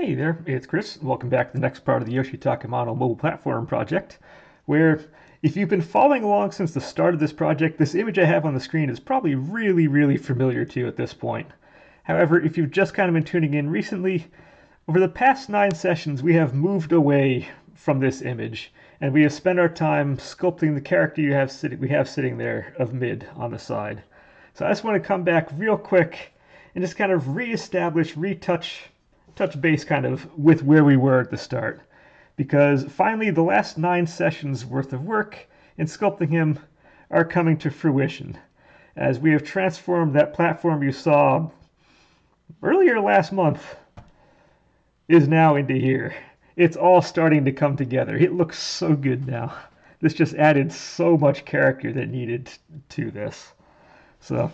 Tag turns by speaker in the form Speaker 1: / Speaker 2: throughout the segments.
Speaker 1: Hey there, it's Chris. Welcome back to the next part of the Yoshitaka Model mobile platform project, where if you've been following along since the start of this project, this image I have on the screen is probably really familiar to you at this point. However, if you've just kind of been tuning in recently, over the past 9 sessions, we have moved away from this image, and we have spent our time sculpting the character we have sitting there of Mid on the side. So I just want to come back real quick and just kind of touch base kind of with where we were at the start. Because finally, the last 9 sessions worth of work in sculpting him are coming to fruition, as we have transformed that platform you saw earlier last month is now into here. It's all starting to come together. It looks so good now. This just added so much character that needed to this. So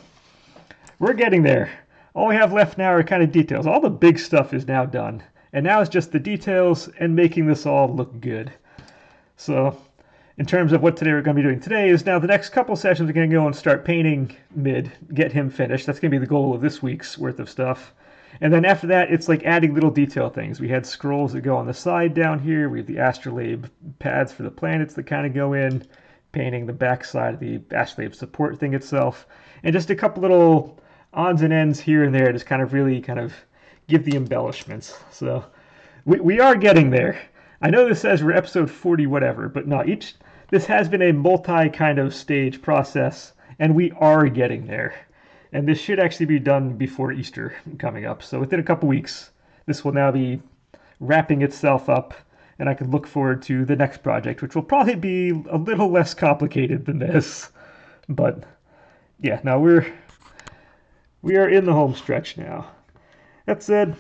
Speaker 1: we're getting there. All we have left now are kind of details. All the big stuff is now done. And now it's just the details and making this all look good. So in terms of what today we're going to be doing today is now the next couple sessions we're going to go and start painting Mid, get him finished. That's going to be the goal of this week's worth of stuff. And then after that, it's like adding little detail things. We had scrolls that go on the side down here. We have the astrolabe pads for the planets that kind of go in, painting the back side of the astrolabe support thing itself, and just a couple little odds and ends here and there, just kind of really kind of give the embellishments. So we are getting there. I know this says we're episode 40 whatever, but no, this has been a multi kind of stage process, and we are getting there. And this should actually be done before Easter coming up. So within a couple weeks, this will now be wrapping itself up, and I can look forward to the next project, which will probably be a little less complicated than this. But yeah, now we are in the home stretch now. That said,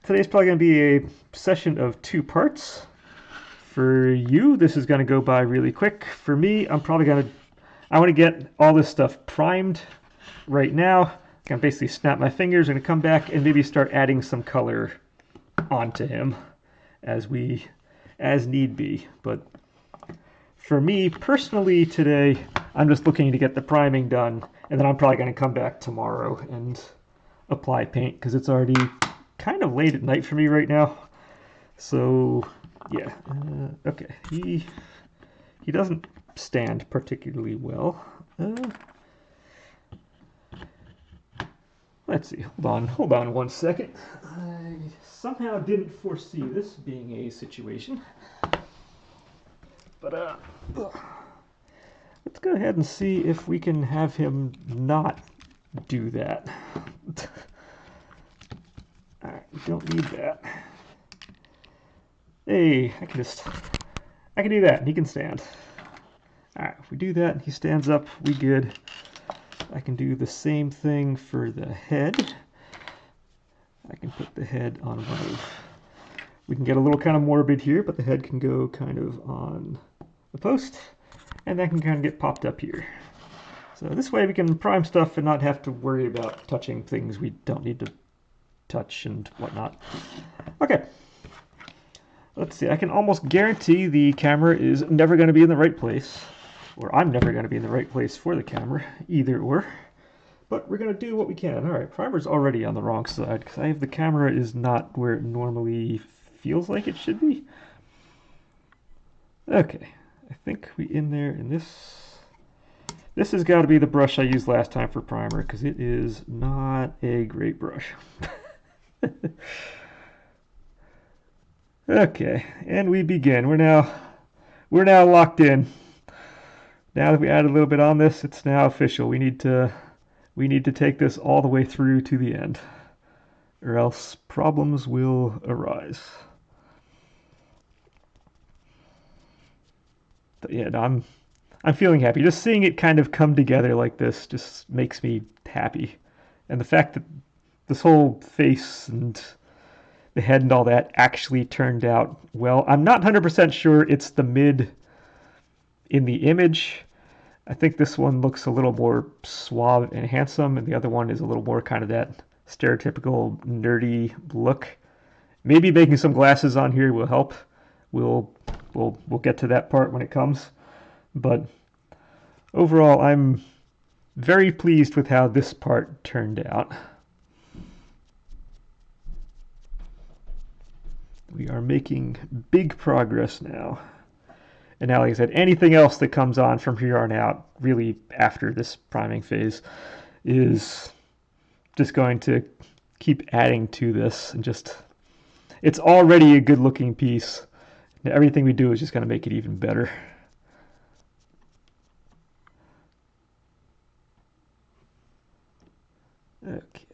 Speaker 1: today's probably going to be a session of 2 parts. For you, this is going to go by really quick. For me, I want to get all this stuff primed right now. I can basically snap my fingers and come back and maybe start adding some color onto him as need be. But for me personally today, I'm just looking to get the priming done, and then I'm probably going to come back tomorrow and apply paint because it's already kind of late at night for me right now. So yeah, okay, he doesn't stand particularly well. Let's see, hold on 1 second. I somehow didn't foresee this being a situation. But let's go ahead and see if we can have him not do that. Alright, we don't need that. Hey, I can do that, and he can stand. Alright, if we do that and he stands up, we good. I can do the same thing for the head. I can put the head on one of... We can get a little kind of morbid here, but the head can go kind of on the post, and that can kind of get popped up here. So this way we can prime stuff and not have to worry about touching things we don't need to touch and whatnot. Okay. Let's see, I can almost guarantee the camera is never going to be in the right place. Or I'm never going to be in the right place for the camera, either or. But we're going to do what we can. Alright, primer's already on the wrong side, because the camera is not where it normally feels like it should be. Okay, I think we in there in this. This has got to be the brush I used last time for primer, because it is not a great brush. Okay, and we begin. We're now locked in. Now that we added a little bit on this, it's now official. We need to take this all the way through to the end, or else problems will arise. But yeah, no, I'm feeling happy. Just seeing it kind of come together like this just makes me happy. And the fact that this whole face and the head and all that actually turned out well. I'm not 100% sure it's the Mid in the image. I think this one looks a little more suave and handsome, and the other one is a little more kind of that stereotypical nerdy look. Maybe making some glasses on here will help. We'll get to that part when it comes. But overall, I'm very pleased with how this part turned out. We are making big progress now. And now, like I said, anything else that comes on from here on out, really after this priming phase, is just going to keep adding to this and just, it's already a good looking piece. Everything we do is just going to make it even better. Okay.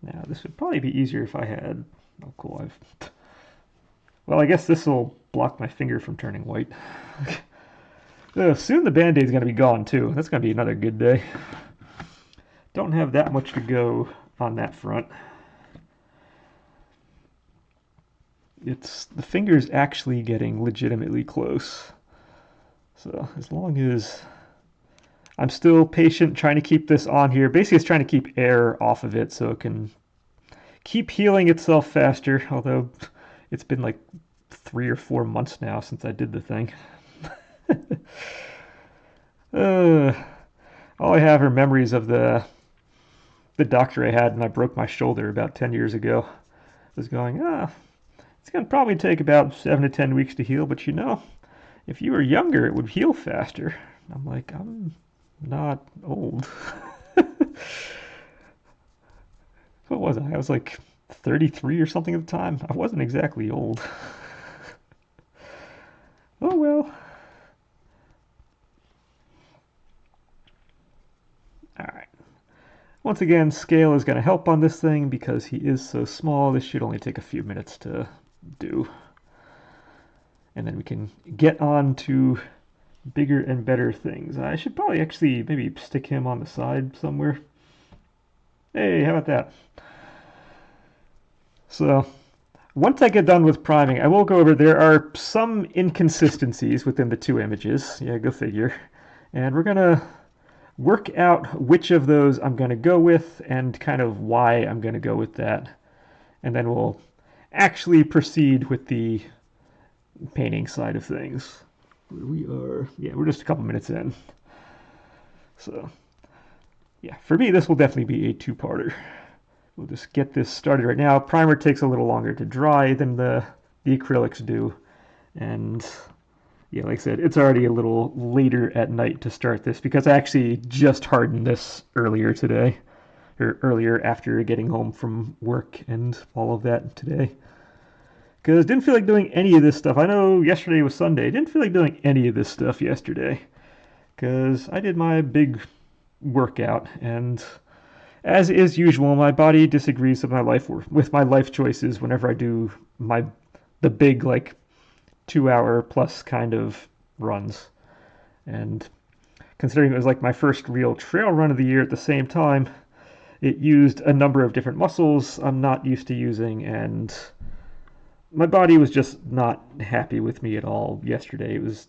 Speaker 1: Now this would probably be easier if I had, oh cool, well, I guess this will block my finger from turning white. Soon the Band-Aid's going to be gone too. That's going to be another good day. Don't have that much to go on that front. The finger's actually getting legitimately close. So as long as I'm still patient, trying to keep this on here. Basically, it's trying to keep air off of it so it can keep healing itself faster, although it's been like 3 or 4 months now since I did the thing. All I have are memories of the doctor I had when I broke my shoulder about 10 years ago. I was going, it's going to probably take about 7 to 10 weeks to heal, but you know, if you were younger, it would heal faster. I'm like, I'm not old. What was I? I was like 33 or something at the time. I wasn't exactly old. Oh well. Alright. Once again, scale is going to help on this thing because he is so small. This should only take a few minutes to do. And then we can get on to bigger and better things. I should probably actually maybe stick him on the side somewhere. Hey, how about that? So, once I get done with priming, I will go over, there are some inconsistencies within the two images. Yeah, go figure. And we're going to work out which of those I'm going to go with and kind of why I'm going to go with that. And then we'll actually proceed with the painting side of things. We're just a couple minutes in. So, yeah, for me, this will definitely be a two-parter. We'll just get this started right now. Primer takes a little longer to dry than the acrylics do. And yeah, like I said, it's already a little later at night to start this because I actually just hardened this earlier today, or earlier after getting home from work and all of that today. Because didn't feel like doing any of this stuff. I know yesterday was Sunday. Didn't feel like doing any of this stuff yesterday because I did my big workout, and as is usual, my body disagrees with my life choices whenever I do the big like 2-hour plus kind of runs. And considering it was like my first real trail run of the year at the same time, it used a number of different muscles I'm not used to using, and my body was just not happy with me at all yesterday. It was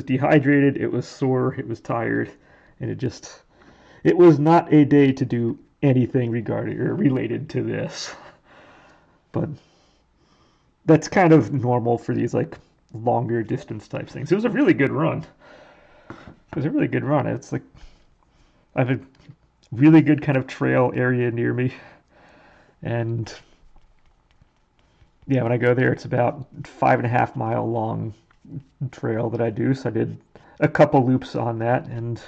Speaker 1: dehydrated, it was sore, it was tired, and it was not a day to do anything regarding or related to this. But that's kind of normal for these like longer distance type things. It was a really good run. It's like I have a really good kind of trail area near me, and yeah, when I go there, it's about 5.5 mile long trail that I do. So I did a couple loops on that, and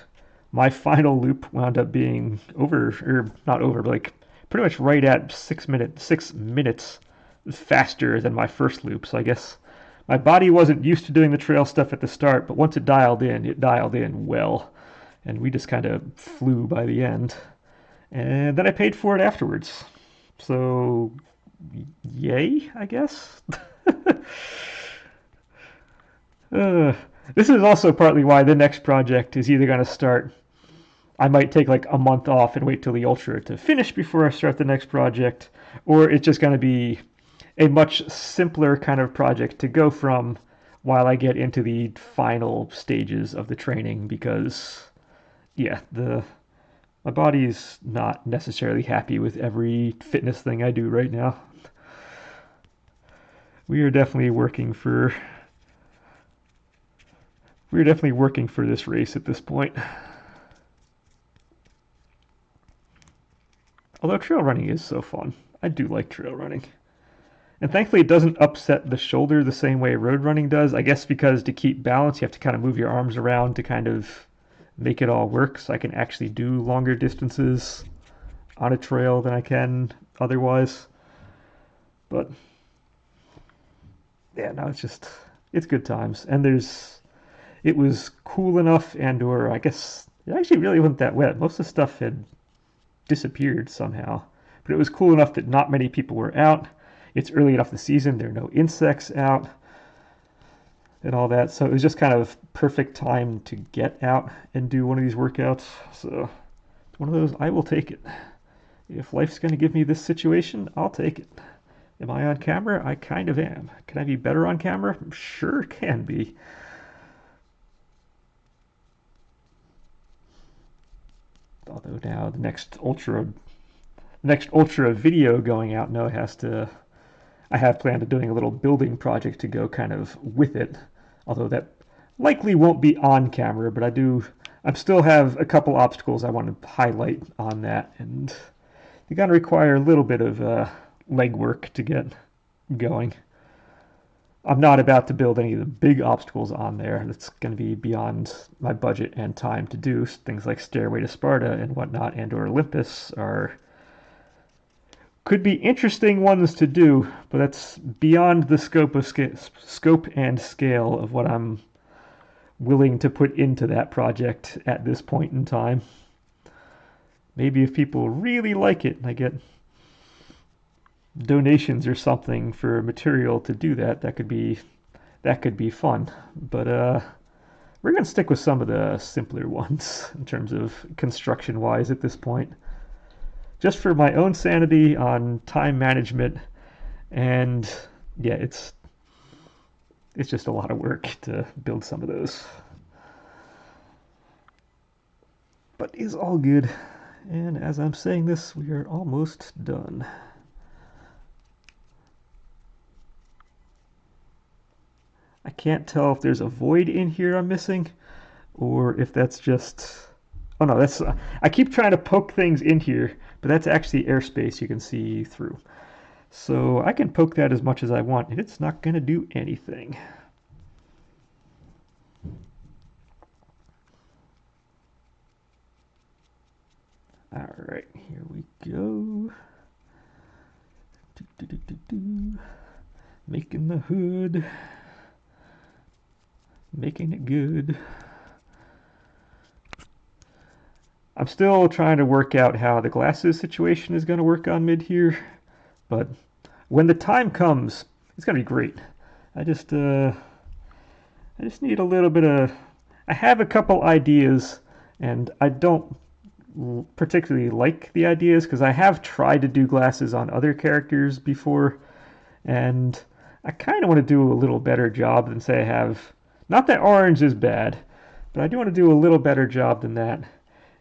Speaker 1: my final loop wound up being not over, but like pretty much right at 6 minutes faster than my first loop. So I guess my body wasn't used to doing the trail stuff at the start, but once it dialed in well. And we just kind of flew by the end. And then I paid for it afterwards. So, yay, I guess? This is also partly why the next project is either going to start. I might take like a month off and wait till the Ultra to finish before I start the next project, or it's just going to be a much simpler kind of project to go from while I get into the final stages of the training, because yeah, my body's not necessarily happy with every fitness thing I do right now. We are definitely working for this race at this point. Although trail running is so fun. I do like trail running. And thankfully, it doesn't upset the shoulder the same way road running does. I guess because to keep balance, you have to kind of move your arms around to kind of make it all work. So I can actually do longer distances on a trail than I can otherwise. But yeah, no, it's good times. And it was cool enough, or I guess it actually really wasn't that wet. Most of the stuff had disappeared somehow. But it was cool enough that not many people were out. It's early enough in the season, there are no insects out and all that. So it was just kind of perfect time to get out and do one of these workouts. So it's one of those, I will take it. If life's going to give me this situation, I'll take it. Am I on camera? I kind of am. Can I be better on camera? Sure can be. Although now the next ultra video going out, no, I have planned on doing a little building project to go kind of with it. Although that likely won't be on camera, but I still have a couple obstacles I want to highlight on that, and they're going to require a little bit of legwork to get going. I'm not about to build any of the big obstacles on there. That's going to be beyond my budget and time to do. Things like Stairway to Sparta and whatnot, and/or Olympus could be interesting ones to do, but that's beyond the scope and scale of what I'm willing to put into that project at this point in time. Maybe if people really like it and I get donations or something for material to do that could be fun. But we're gonna stick with some of the simpler ones in terms of construction wise at this point, just for my own sanity on time management. And yeah, it's just a lot of work to build some of those, but it's all good. And as I'm saying this, we are almost done. I can't tell if there's a void in here I'm missing, or if that's just... Oh no, that's... I keep trying to poke things in here, but that's actually airspace you can see through. So I can poke that as much as I want, and it's not going to do anything. Alright, here we go. Making the hood. Making it good. I'm still trying to work out how the glasses situation is going to work on mid here, but when the time comes, it's going to be great. I just need a little bit of... I have a couple ideas, and I don't particularly like the ideas because I have tried to do glasses on other characters before, and I kind of want to do a little better job than say I have... Not that orange is bad, but I do want to do a little better job than that.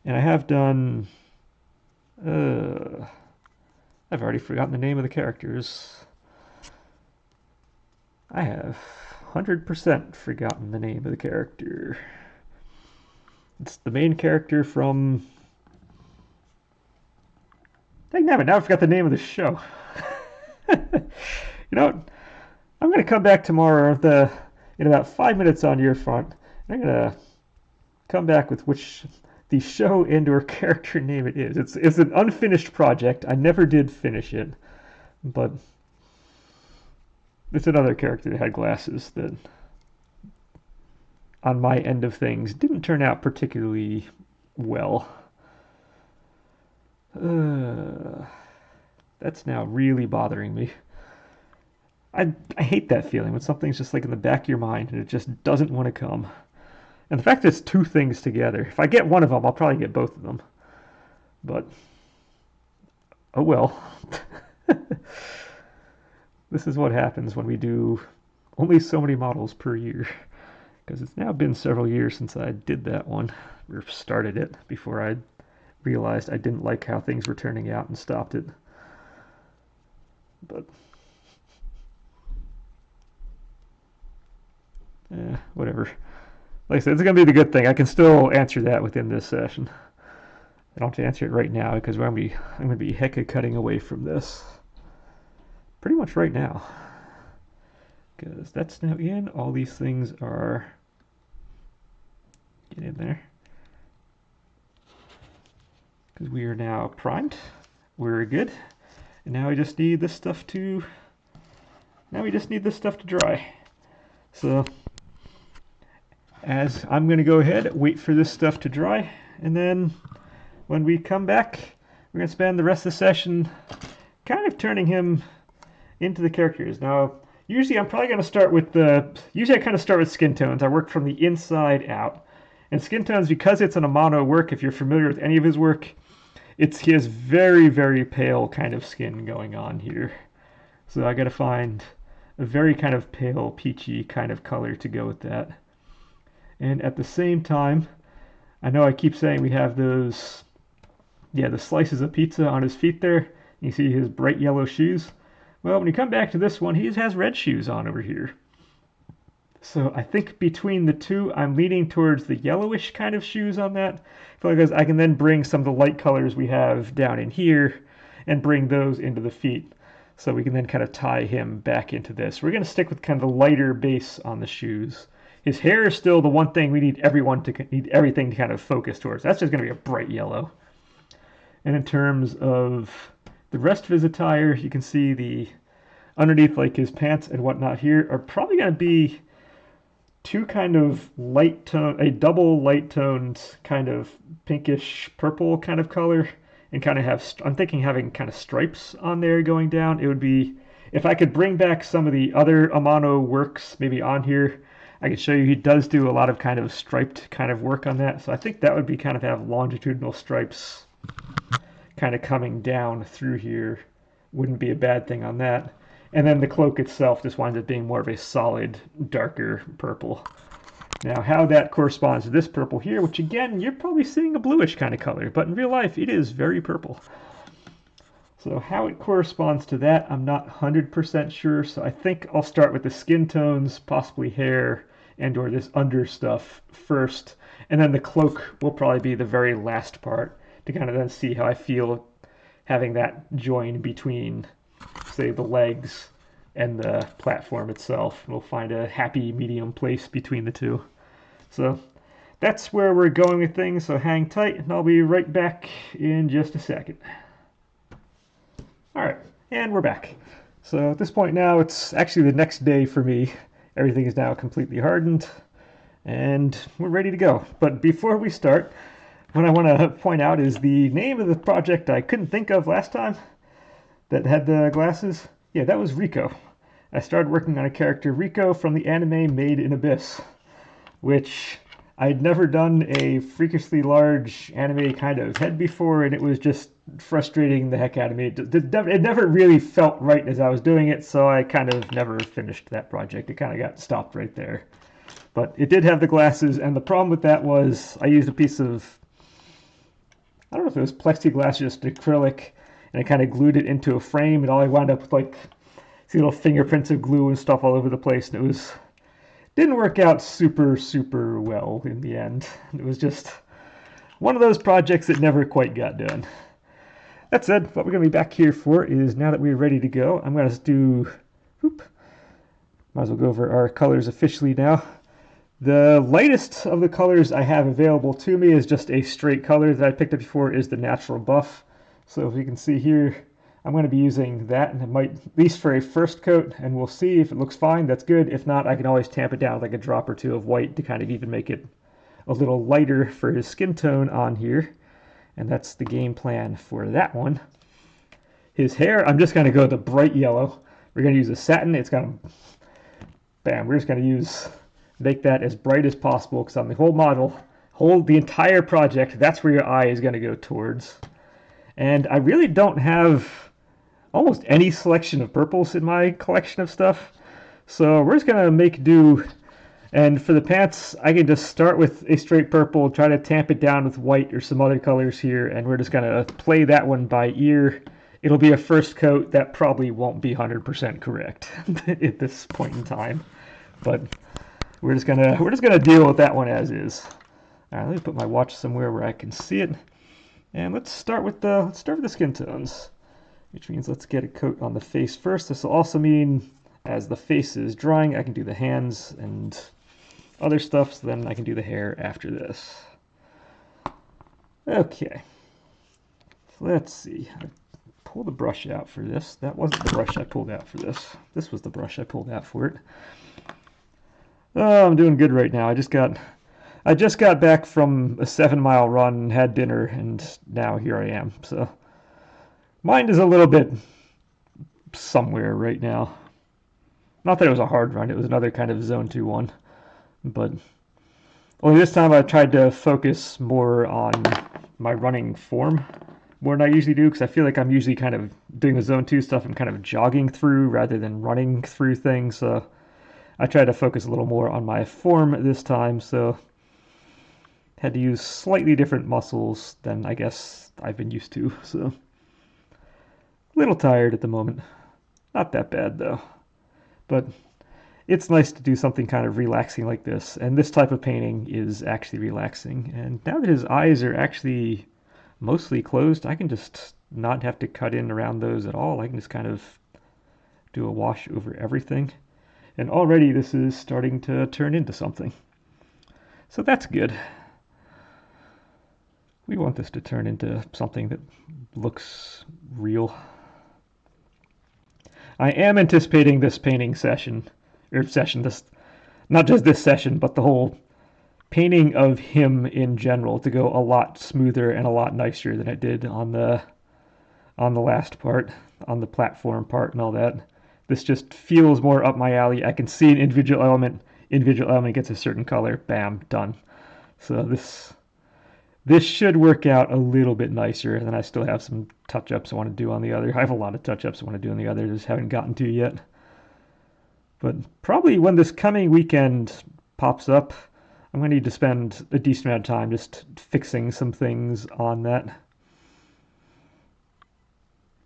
Speaker 1: And I have done... I've already forgotten the name of the characters. I have 100% forgotten the name of the character. It's the main character from... Dang nabbit, now I forgot the name of the show. You know what? I'm going to come back tomorrow in about 5 minutes on your front. I'm going to come back with which the show and/or character name it is. It's an unfinished project. I never did finish it, but it's another character that had glasses that, on my end of things, didn't turn out particularly well. That's now really bothering me. I hate that feeling when something's just like in the back of your mind and it just doesn't want to come. And the fact that it's two things together. If I get one of them, I'll probably get both of them. But, oh well. This is what happens when we do only so many models per year. Because it's now been several years since I did that one, or started it, before I realized I didn't like how things were turning out and stopped it. But... whatever. Like I said, it's going to be the good thing. I can still answer that within this session. I don't have to answer it right now because I'm going to be hecka cutting away from this. pretty much right now, because that's now in. All these things are get in there, because we are now primed. We're good, and now we just need this stuff to dry. So as I'm going to go ahead, wait for this stuff to dry, and then when we come back, we're going to spend the rest of the session kind of turning him into the characters. Now, usually I'm probably going to start with usually I kind of start with skin tones. I work from the inside out. And skin tones, because it's an Amano work, if you're familiar with any of his work, he has very, very pale kind of skin going on here. So I got to find a very kind of pale, peachy kind of color to go with that. And at the same time, I know I keep saying we have those, the slices of pizza on his feet there. You see his bright yellow shoes. Well, when you come back to this one, he has red shoes on over here. So I think between the two, I'm leaning towards the yellowish kind of shoes on that. Because I can then bring some of the light colors we have down in here and bring those into the feet. So we can then kind of tie him back into this. We're going to stick with kind of the lighter base on the shoes. His hair is still the one thing we need everything to kind of focus towards. That's just going to be a bright yellow. And in terms of the rest of his attire, you can see the underneath, like his pants and whatnot here, are probably going to be two kind of light tone, a double light toned kind of pinkish purple kind of color, and kind of I'm thinking having kind of stripes on there going down. It would be, if I could bring back some of the other Amano works maybe on here, I could show you he does do a lot of kind of striped kind of work on that. So I think that would be kind of have longitudinal stripes kind of coming down through here. Wouldn't be a bad thing on that. And then the cloak itself just winds up being more of a solid, darker purple. Now, how that corresponds to this purple here, which again, you're probably seeing a bluish kind of color, but in real life, it is very purple. So how it corresponds to that, I'm not 100% sure. So I think I'll start with the skin tones, possibly hair, and or this under stuff first. And then the cloak will probably be the very last part to kind of then see how I feel having that join between, say, the legs and the platform itself. We'll find a happy medium place between the two. So that's where we're going with things, so hang tight, and I'll be right back in just a second. Alright, and we're back. So at this point now, it's actually the next day for me. Everything is now completely hardened, and we're ready to go. But before we start, what I want to point out is the name of the project I couldn't think of last time that had the glasses. Yeah, that was Rico. I started working on a character, Rico, from the anime Made in Abyss, which I'd never done a freakishly large anime kind of head before, and it was just frustrating the heck out of me. It never really felt right as I was doing it, so I kind of never finished that project. It kind of got stopped right there. But it did have the glasses, and the problem with that was I used a piece of, I don't know if it was plexiglass, just acrylic, and I kind of glued it into a frame, and all I wound up with, like, see little fingerprints of glue and stuff all over the place, and it didn't work out super well in the end. It was just one of those projects that never quite got done. That said, what we're going to be back here for is, now that we're ready to go, I'm going to do, might as well go over our colors officially now. The lightest of the colors I have available to me is just a straight color that I picked up before, is the natural buff. So if you can see here, I'm going to be using that, and it might, at least for a first coat, and we'll see if it looks fine, that's good. If not, I can always tamp it down with like a drop or two of white to kind of even make it a little lighter for his skin tone on here. And that's the game plan for that one. His hair, I'm just going to go the bright yellow. We're going to use a satin. It's got a, bam, we're just going to make that as bright as possible, because on the whole model, the entire project, that's where your eye is going to go towards. And I really don't have almost any selection of purples in my collection of stuff. So we're just going to make do. And for the pants, I can just start with a straight purple, try to tamp it down with white or some other colors here, and we're just going to play that one by ear. It'll be a first coat that probably won't be 100% correct at this point in time. But we're just gonna deal with that one as is. All right, let me put my watch somewhere where I can see it. And let's start with the skin tones. which means let's get a coat on the face first. This will also mean as the face is drying, I can do the hands and other stuff, so then I can do the hair after this. Okay, so let's see. I pull the brush out for this. That wasn't the brush I pulled out for this. This was the brush I pulled out for it. Oh, I'm doing good right now. I just got back from a 7-mile run, had dinner, and now here I am. So mind is a little bit somewhere right now. Not that it was a hard run, it was another kind of zone 2 one. But only this time I tried to focus more on my running form more than I usually do, because I feel like I'm usually kind of doing the zone 2 stuff, I'm kind of jogging through rather than running through things. So I tried to focus a little more on my form this time, so had to use slightly different muscles than I guess I've been used to. So a little tired at the moment. Not that bad though. But it's nice to do something kind of relaxing like this, and this type of painting is actually relaxing. And now that his eyes are actually mostly closed, I can just not have to cut in around those at all. I can just kind of do a wash over everything. And already this is starting to turn into something. So that's good. We want this to turn into something that looks real. I am anticipating this painting session, this, not just this session, but the whole painting of him in general to go a lot smoother and a lot nicer than it did on the last part, on the platform part and all that. This just feels more up my alley. I can see an individual element gets a certain color, bam, done. So this should work out a little bit nicer, and then I still have some touch-ups I want to do on the other. I have a lot of touch-ups I want to do on the other, just haven't gotten to yet. But probably when this coming weekend pops up, I'm going to need to spend a decent amount of time just fixing some things on that.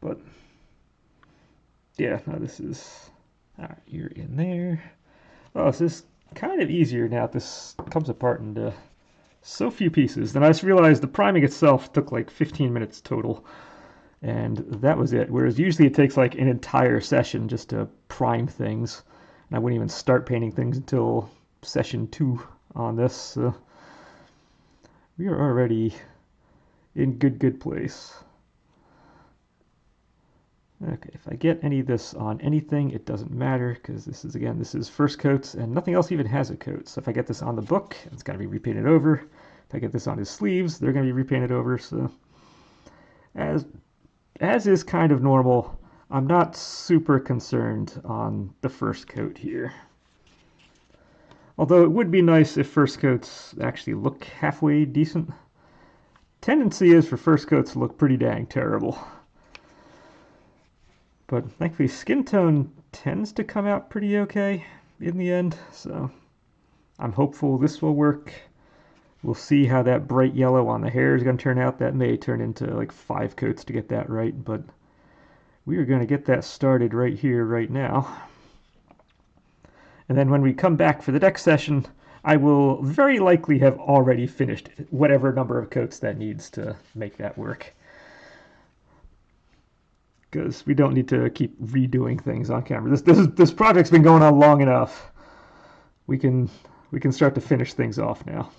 Speaker 1: But yeah, no, this is... Alright, you're in there. Oh, this is kind of easier now. This comes apart into so few pieces. Then I just realized the priming itself took like 15 minutes total, and that was it. Whereas usually it takes like an entire session just to prime things, and I wouldn't even start painting things until session 2 on this. So we are already in good place. Okay, if I get any of this on anything, it doesn't matter, because this is first coats, and nothing else even has a coat. So if I get this on the book, it's going to be repainted over. If I get this on his sleeves, they're going to be repainted over. So as is kind of normal, I'm not super concerned on the first coat here. Although it would be nice if first coats actually look halfway decent. Tendency is for first coats to look pretty dang terrible. But thankfully skin tone tends to come out pretty okay in the end, so I'm hopeful this will work. We'll see how that bright yellow on the hair is going to turn out. That may turn into like 5 coats to get that right, but we are going to get that started right here, right now. And then when we come back for the next session, I will very likely have already finished whatever number of coats that needs to make that work. Because we don't need to keep redoing things on camera. This project's been going on long enough. We can start to finish things off now.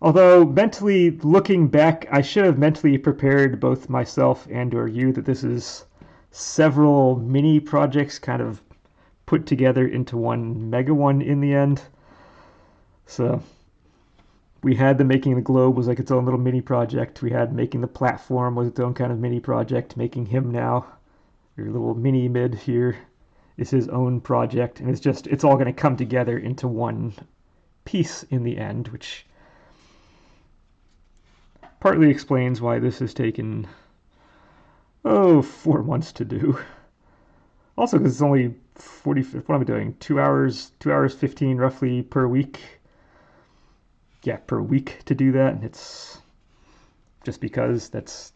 Speaker 1: Although mentally looking back, I should have mentally prepared both myself and or you that this is several mini projects kind of put together into one mega one in the end. So we had the making the globe was like its own little mini project. We had making the platform was its own kind of mini project. Making him now, your little mini mid here, is his own project. And it's all going to come together into one piece in the end, which partly explains why this has taken, 4 months to do. Also because it's only 40, what am I doing? 2 hours 15 roughly per week. Yeah, per week to do that, and it's just because that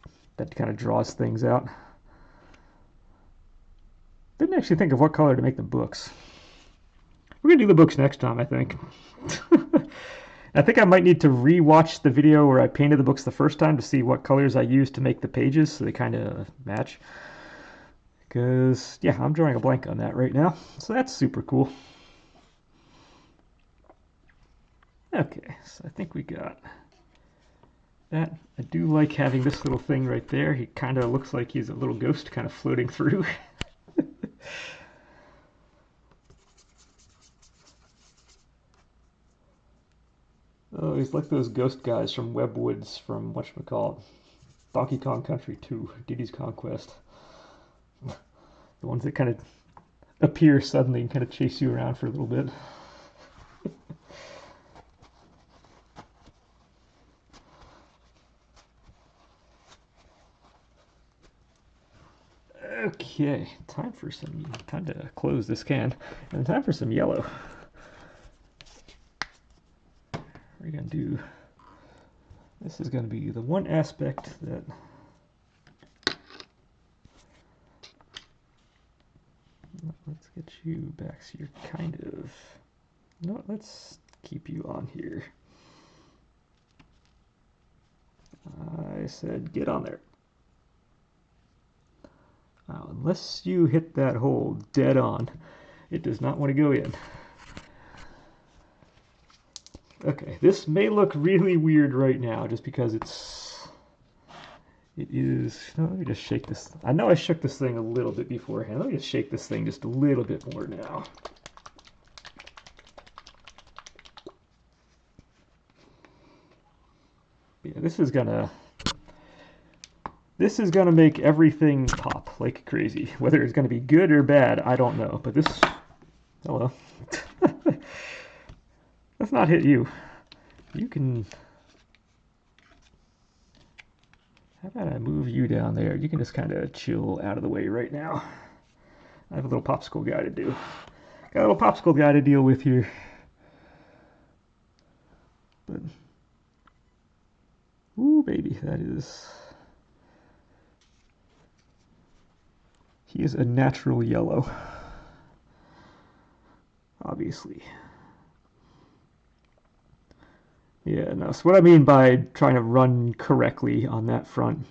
Speaker 1: kind of draws things out. Didn't actually think of what color to make the books. We're gonna do the books next time, I think. I think I might need to re-watch the video where I painted the books the first time to see what colors I used to make the pages so they kind of match. Because, yeah, I'm drawing a blank on that right now. So that's super cool. Okay, so I think we got that. I do like having this little thing right there. He kind of looks like he's a little ghost kind of floating through. Oh, he's like those ghost guys from Webwoods from whatchamacallit, Donkey Kong Country 2, Diddy's Conquest. The ones that kind of appear suddenly and kind of chase you around for a little bit. Okay, time to close this can, and time for some yellow. We're gonna do. This is gonna be the one aspect that. Let's get you back so you're kind of. No, let's keep you on here. I said get on there. Now, unless you hit that hole dead on, it does not want to go in. Okay, this may look really weird right now just because it is, let me just shake this. I know I shook this thing a little bit beforehand. Let me just shake this thing just a little bit more now. Yeah, this is gonna make everything pop like crazy. Whether it's gonna be good or bad, I don't know. But this, hello. Let's not hit you. You can. How about I move you down there? You can just kind of chill out of the way right now. I have a little popsicle guy to do. Got a little popsicle guy to deal with here. But, ooh, baby, that is. He is a natural yellow. Obviously. Yeah, no, so what I mean by trying to run correctly on that front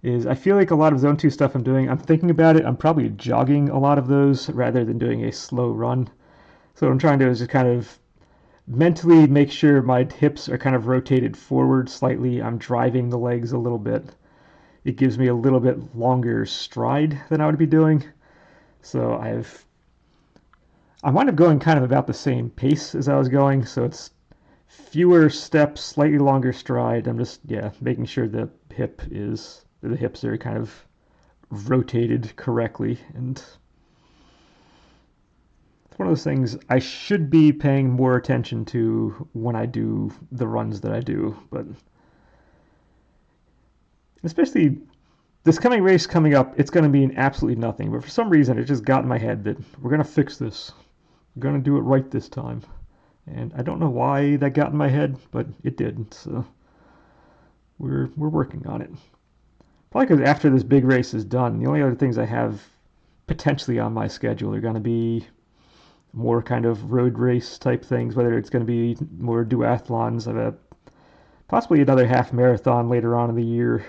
Speaker 1: is I feel like a lot of Zone 2 stuff I'm doing, I'm thinking about it, I'm probably jogging a lot of those rather than doing a slow run. So what I'm trying to do is just kind of mentally make sure my hips are kind of rotated forward slightly. I'm driving the legs a little bit. It gives me a little bit longer stride than I would be doing. So I wind up going kind of about the same pace as I was going, so it's fewer steps, slightly longer stride. I'm just, yeah, making sure the hips are kind of rotated correctly. And it's one of those things I should be paying more attention to when I do the runs that I do. But especially this coming race coming up, it's going to mean absolutely nothing. But for some reason, it just got in my head that we're going to fix this. We're going to do it right this time. And I don't know why that got in my head, but it did. So we're working on it. Probably because after this big race is done, the only other things I have potentially on my schedule are going to be more kind of road race type things, whether it's going to be more duathlons. I've had possibly another half marathon later on in the year.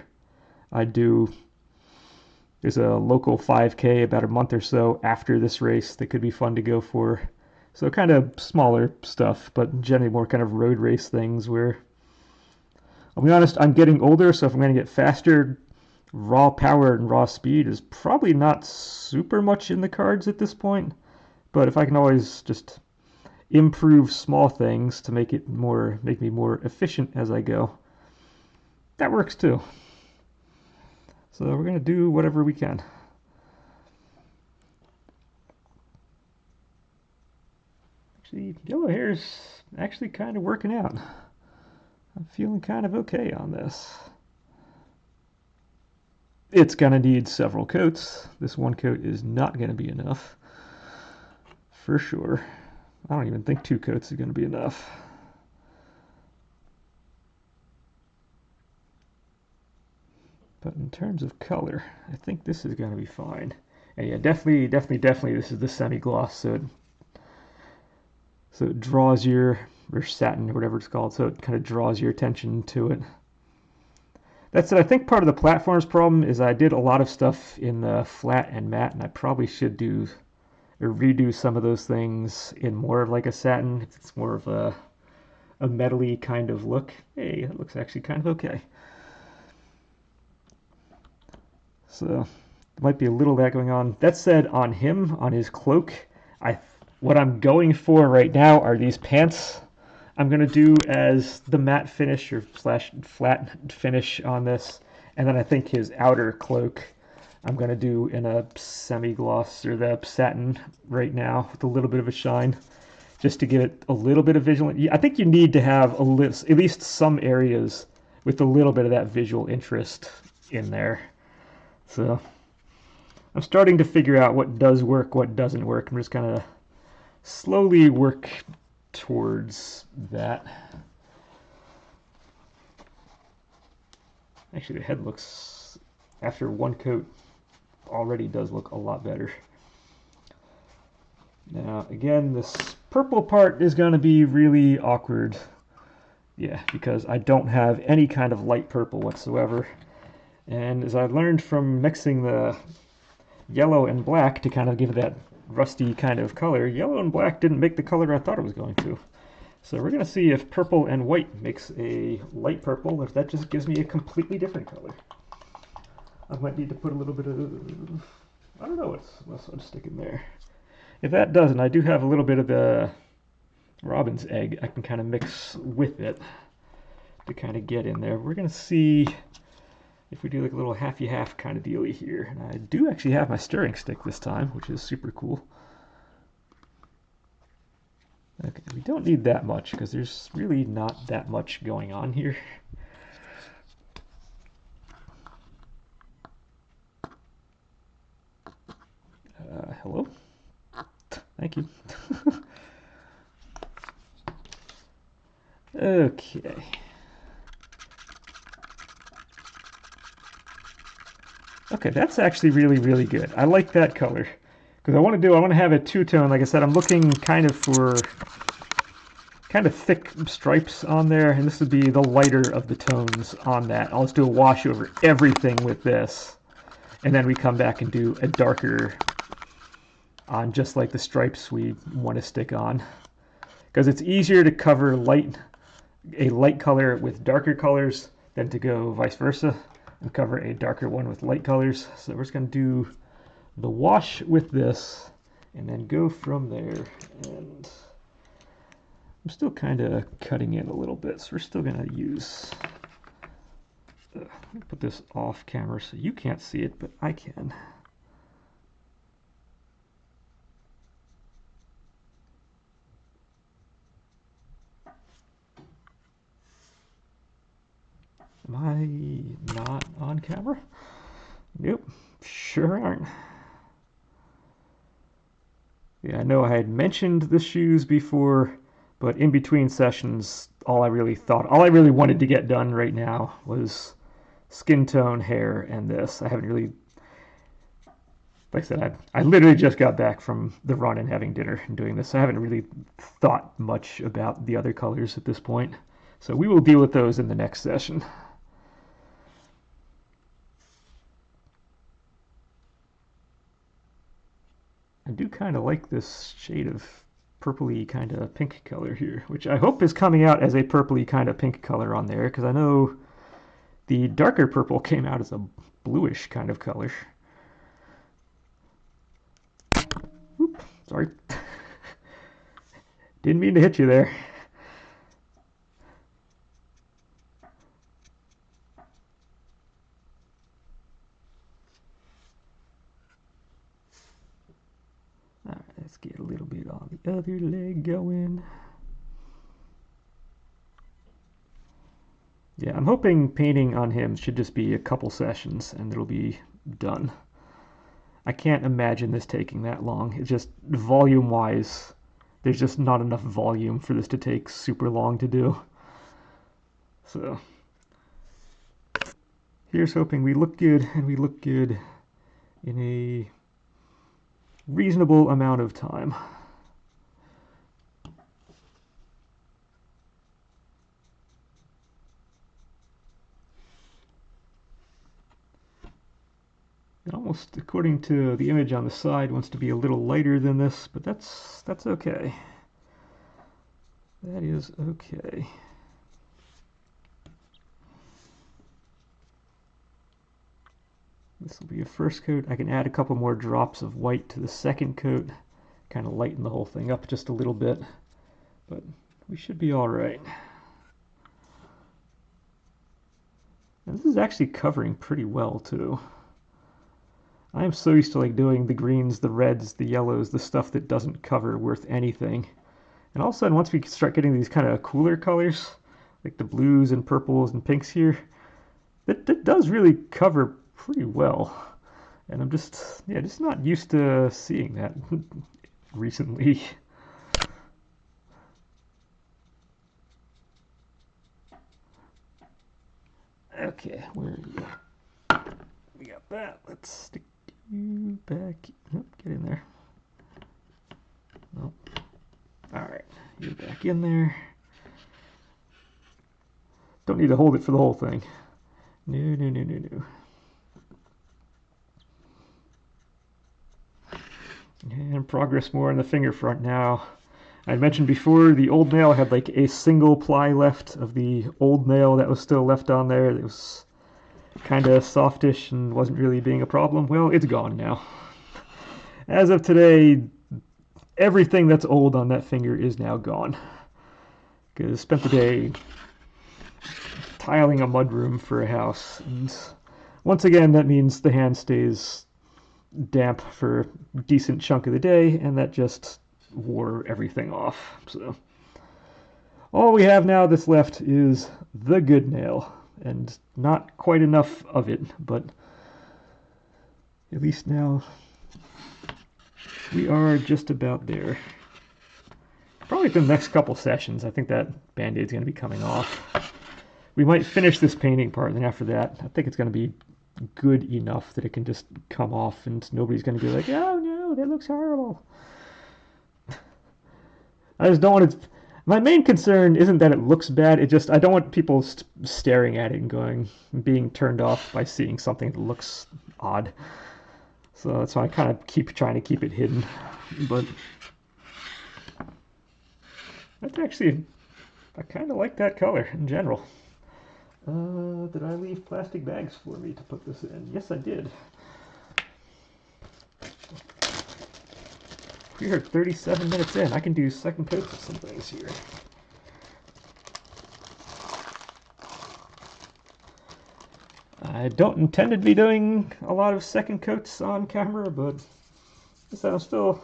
Speaker 1: There's a local 5K about a month or so after this race that could be fun to go for. So kind of smaller stuff, but generally more kind of road race things where, I'll be honest, I'm getting older, so if I'm going to get faster, raw power and raw speed is probably not super much in the cards at this point. But if I can always just improve small things to make me more efficient as I go, that works too. So we're going to do whatever we can. Actually, yellow hair's actually kind of working out. I'm feeling kind of okay on this. It's going to need several coats. This one coat is not going to be enough. For sure. I don't even think 2 coats is going to be enough. But in terms of color, I think this is going to be fine. And yeah, definitely, this is the semi-gloss, so it draws your or satin or whatever it's called, so it kind of draws your attention to it. That said, I think part of the platform's problem is I did a lot of stuff in the flat and matte, and I probably should do or redo some of those things in more of like a satin. It's more of a metally kind of look. Hey, that looks actually kind of okay. So there might be a little of that going on. That said, on him, on his cloak, what I'm going for right now are these pants. I'm going to do as the matte finish or slash flat finish on this. And then I think his outer cloak I'm going to do in a semi-gloss or the satin right now with a little bit of a shine, just to give it a little bit of visual. I think you need to have at least some areas with a little bit of that visual interest in there. So I'm starting to figure out what does work, what doesn't work. I'm just kind of slowly work towards that. Actually, the head looks, after one coat, already does look a lot better. Now, again, this purple part is going to be really awkward. Yeah, because I don't have any kind of light purple whatsoever. And as I learned from mixing the yellow and black to kind of give it that rusty kind of color, yellow and black didn't make the color I thought it was going to. So we're going to see if purple and white makes a light purple, if that just gives me a completely different color. I might need to put a little bit of, I don't know what else I'll stick in there. If that doesn't, I do have a little bit of the robin's egg I can kind of mix with it to kind of get in there. We're going to see if we do like a little half-y-half kind of dealy here. And I do actually have my stirring stick this time, which is super cool. Okay, we don't need that much because there's really not that much going on here. Hello? Thank you. Okay. Okay, that's actually really, really good. I like that color. Because I want to have a two-tone. Like I said, I'm looking kind of for kind of thick stripes on there, and this would be the lighter of the tones on that. I'll just do a wash over everything with this, and then we come back and do a darker on just like the stripes we want to stick on. Because it's easier to cover a light color with darker colors than to go vice versa and cover a darker one with light colors. So we're just going to do the wash with this and then go from there. And I'm still kind of cutting in a little bit, so we're still going to use, let me put this off camera so you can't see it, but I can. Am I not on camera? Nope, sure aren't. Yeah, I know I had mentioned the shoes before, but in between sessions, all I really wanted to get done right now was skin tone, hair, and this. I haven't really, like I said, I literally just got back from the run and having dinner and doing this. I haven't really thought much about the other colors at this point. So we will deal with those in the next session. I do kind of like this shade of purpley kind of pink color here, which I hope is coming out as a purpley kind of pink color on there, because I know the darker purple came out as a bluish kind of color. Oop, sorry. Didn't mean to hit you there. Alright, let's get a little bit on the other leg going. Yeah, I'm hoping painting on him should just be a couple sessions and it'll be done. I can't imagine this taking that long. It's just volume-wise, there's just not enough volume for this to take super long to do. So here's hoping we look good, and we look good in a reasonable amount of time. almost, according to the image on the side, wants to be a little lighter than this, but that's okay. That is okay. This will be a first coat. I can add a couple more drops of white to the second coat, kind of lighten the whole thing up just a little bit, but we should be all right. And this is actually covering pretty well too. I am so used to like doing the greens, the reds, the yellows, the stuff that doesn't cover worth anything. And all of a sudden, once we start getting these kind of cooler colors, like the blues and purples and pinks here, that does really cover pretty well. And I'm just not used to seeing that recently. Okay, where are you? We got that. Let's stick you back. Nope, get in there. Nope. All right, you're back in there. Don't need to hold it for the whole thing. No. And progress more on the finger front now. I mentioned before the old nail had like a single ply left of the old nail that was still left on there. It was kind of softish and wasn't really being a problem. Well, it's gone now. As of today, everything that's old on that finger is now gone. Because I spent the day tiling a mudroom for a house. And once again, that means the hand stays damp for a decent chunk of the day, and that just wore everything off. So all we have now that's left is the good nail, and not quite enough of it, but at least now we are just about there. Probably the next couple sessions, I think that band-aid's going to be coming off. We might finish this painting part, and then after that, I think it's going to be good enough that it can just come off, and nobody's going to be like, oh no, that looks horrible. I just don't want it. My main concern isn't that it looks bad. It just, I don't want people staring at it and being turned off by seeing something that looks odd. So that's why I kind of keep trying to keep it hidden. But that's actually, I kind of like that color in general. Did I leave plastic bags for me to put this in? Yes, I did. We are 37 minutes in. I can do second coats of some things here. I don't intend to be doing a lot of second coats on camera, but I still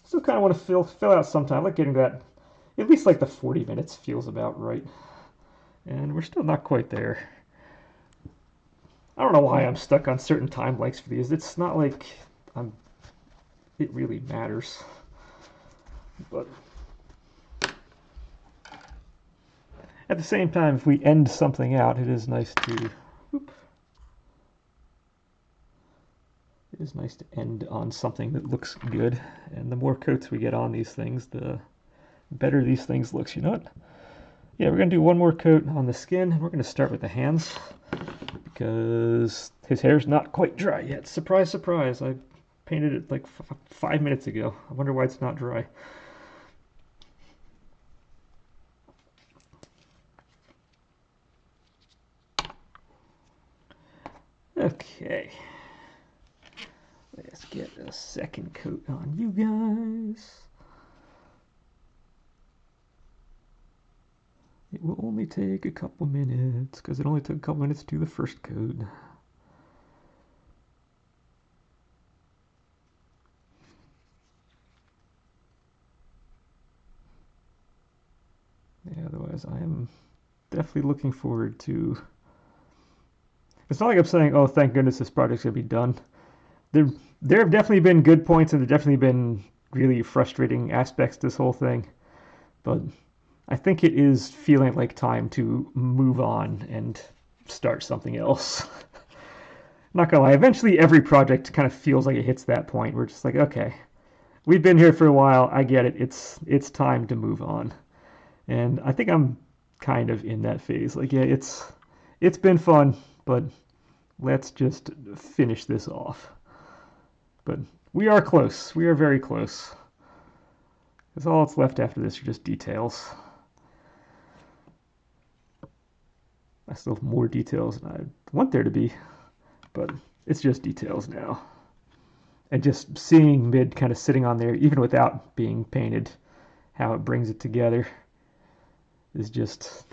Speaker 1: kind of want to fill out sometime. I like getting that, at least like the 40 minutes feels about right. And we're still not quite there. I don't know why I'm stuck on certain time lengths for these. It's not like it really matters. But at the same time, if we end something out, it is nice to end on something that looks good. And the more coats we get on these things, the better these things looks. You know what? Yeah, we're going to do one more coat on the skin. We're going to start with the hands because his hair's not quite dry yet. Surprise, surprise. I painted it like 5 minutes ago. I wonder why it's not dry. Okay. Let's get a second coat on you guys. It will only take a couple minutes because it only took a couple minutes to do the first coat. Yeah, otherwise I am definitely looking forward to... It's not like I'm saying, oh, thank goodness this project's going to be done. There have definitely been good points and there have definitely been really frustrating aspects to this whole thing. But I think it is feeling like time to move on and start something else. Not gonna lie, eventually every project kind of feels like it hits that point. We're just like, okay, we've been here for a while. I get it. It's time to move on. And I think I'm kind of in that phase. Like, yeah, it's been fun, but let's just finish this off. But we are close. We are very close. Because all that's left after this are just details. I still have more details than I want there to be, but it's just details now. And just seeing Mid kind of sitting on there, even without being painted, how it brings it together is just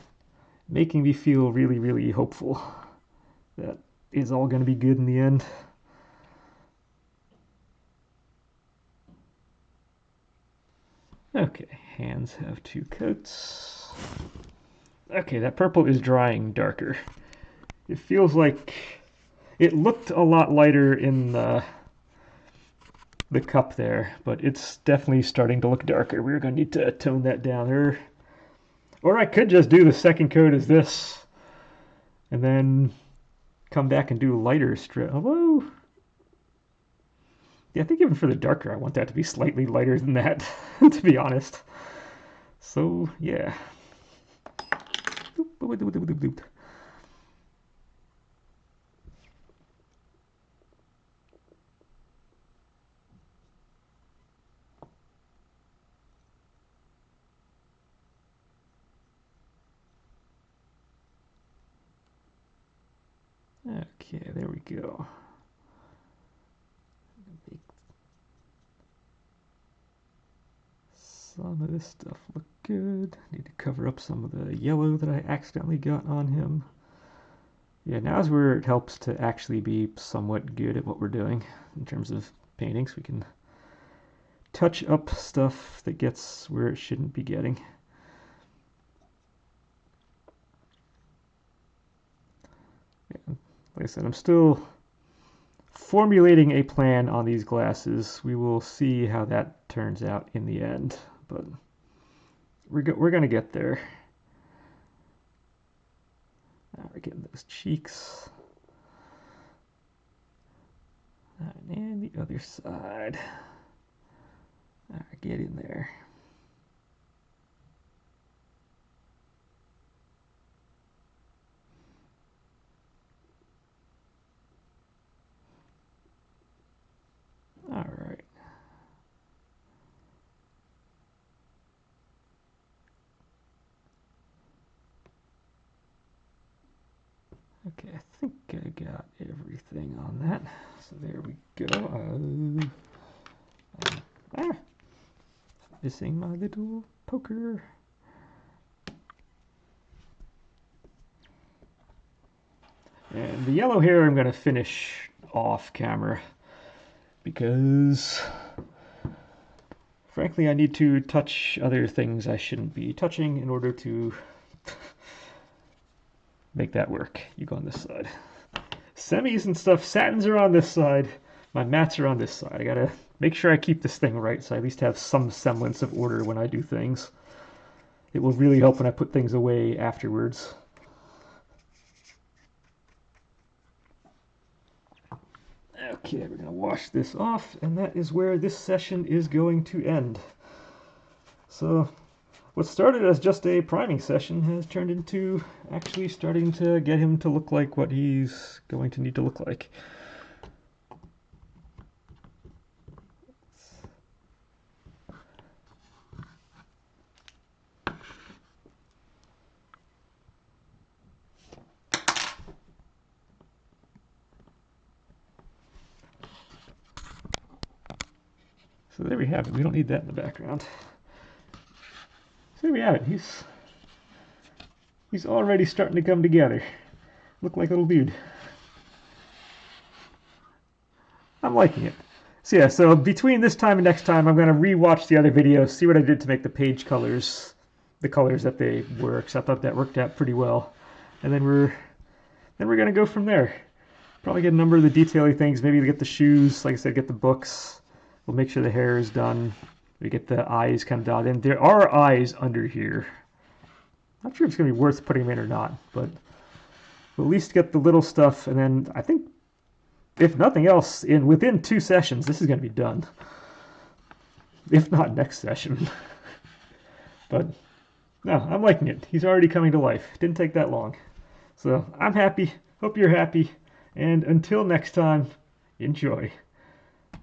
Speaker 1: making me feel really, really hopeful that it's all going to be good in the end. Okay, hands have 2 coats. Okay, that purple is drying darker. It feels like it looked a lot lighter in the cup there, but it's definitely starting to look darker. We're going to need to tone that down. Or I could just do the second coat as this, and then come back and do a lighter strip. Although, yeah, I think even for the darker, I want that to be slightly lighter than that, to be honest. So, yeah. Okay, there we go. Make some of this stuff look good. Need to cover up some of the yellow that I accidentally got on him. Yeah, now's where it helps to actually be somewhat good at what we're doing in terms of painting, so we can touch up stuff that gets where it shouldn't be getting. Yeah, like I said, I'm still formulating a plan on these glasses. We will see how that turns out in the end, but we're going to get there. Now we're getting those cheeks. And the other side. All right, get in there. All right. Okay, I think I got everything on that. So there we go. Missing my little poker. And the yellow here I'm going to finish off camera because frankly I need to touch other things I shouldn't be touching in order to make that work. You go on this side. Semis and stuff, satins are on this side. My mats are on this side. I gotta make sure I keep this thing right so I at least have some semblance of order when I do things. It will really help when I put things away afterwards. Okay, we're gonna wash this off, and that is where this session is going to end. So what started as just a priming session has turned into actually starting to get him to look like what he's going to need to look like. So there we have it. We don't need that in the background. So there we have it. He's already starting to come together. Look like a little dude. I'm liking it. So yeah, so between this time and next time, I'm going to re-watch the other videos, see what I did to make the page colors the colors that they were, because I thought that worked out pretty well. And then we're going to go from there. Probably get a number of the detaily things, maybe get the shoes, like I said, get the books. We'll make sure the hair is done. We get the eyes kind of dotted in. There are eyes under here. Not sure if it's going to be worth putting them in or not, but we'll at least get the little stuff, and then I think, if nothing else, within 2 sessions, this is going to be done. If not next session. But, no, I'm liking it. He's already coming to life. Didn't take that long. So, I'm happy. Hope you're happy. And until next time, enjoy.